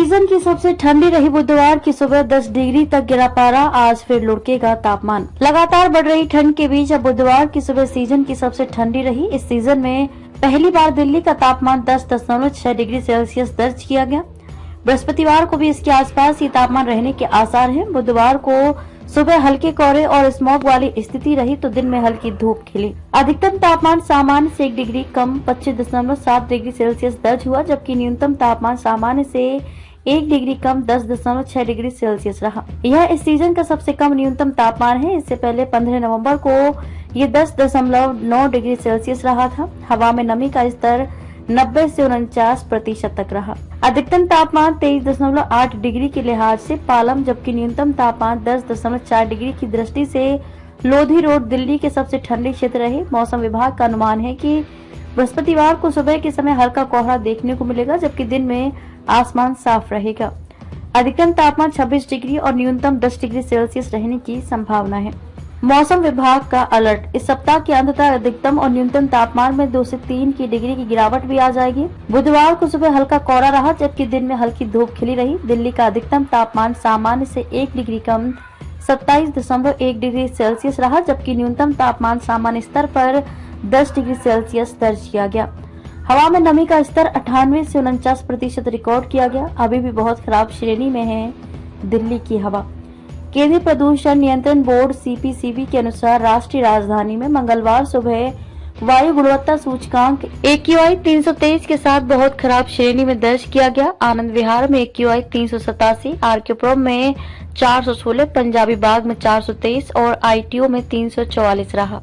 Season की सबसे ठंडी रही बुधवार की सुबह 10 डिग्री तक गिरा पारा। आज फिर लुढ़केगा तापमान। लगातार बढ़ रही ठंड के बीच अब बुधवार की सुबह सीजन की सबसे ठंडी रही। इस सीजन में पहली बार दिल्ली का तापमान 10.6 डिग्री सेल्सियस दर्ज किया गया। बृहस्पतिवार को भी इसके आसपास ये तापमान रहने के आसार हैं। बुधवार को सुबह हल्के कोहरे और स्मॉग वाली स्थिति रही तो दिन में हल्की धूप खिली। अधिकतम तापमान सामान्य से 1 डिग्री कम 25.7 डिग्री सेल्सियस दर्ज हुआ, जबकि न्यूनतम तापमान सामान्य से 1 डिग्री कम 10.6 डिग्री सेल्सियस रहा। यह इस सीजन का सबसे कम न्यूनतम तापमान है। इससे पहले 15 नवंबर को ये 10.9 डिग्री सेल्सियस रहा था। हवा में नमी का स्तर 90 से 49% तक रहा। अधिकतम तापमान 23.8 डिग्री के लिहाज से पालम, जबकि न्यूनतम तापमान 10.4 डिग्री की दृष्टि से लोधी रोड दिल्ली के सबसे ठंडे क्षेत्र रहे। मौसम विभाग का अनुमान है कि बृहस्पतिवार को सुबह के समय हल्का कोहरा देखने को मिलेगा, जबकि दिन में आसमान साफ रहेगा। अधिकतम तापमान 26 डिग्री और न्यूनतम 10 डिग्री सेल्सियस रहने की संभावना है। मौसम विभाग का अलर्ट। इस सप्ताह के अंत तक अधिकतम और न्यूनतम तापमान में 2 से 3 की डिग्री की गिरावट भी आ जाएगी। बुधवार को सुबह हल्का कोहरा रहा, जबकि दिन में हल्की धूप खिली रही। दिल्ली का अधिकतम तापमान सामान्य से 1 डिग्री कम 27.1 डिग्री सेल्सियस रहा, जबकि न्यूनतम तापमान सामान्य स्तर पर 10 डिग्री सेल्सियस दर्ज किया गया। हवा में नमी का स्तर 98 से 49% रिकॉर्ड किया गया। अभी भी बहुत खराब श्रेणी में है दिल्ली की हवा। केंद्रीय प्रदूषण नियंत्रण बोर्ड (CPCB) के अनुसार राष्ट्रीय राजधानी में मंगलवार सुबह वायु गुणवत्ता सूचकांक AQI 323 के साथ बहुत खराब श्रेणी में दर्ज किया गया। आनंद विहार में AQI 387, RK-पुरम में 416, पंजाबी बाग में 423 और ITO में 344 रहा।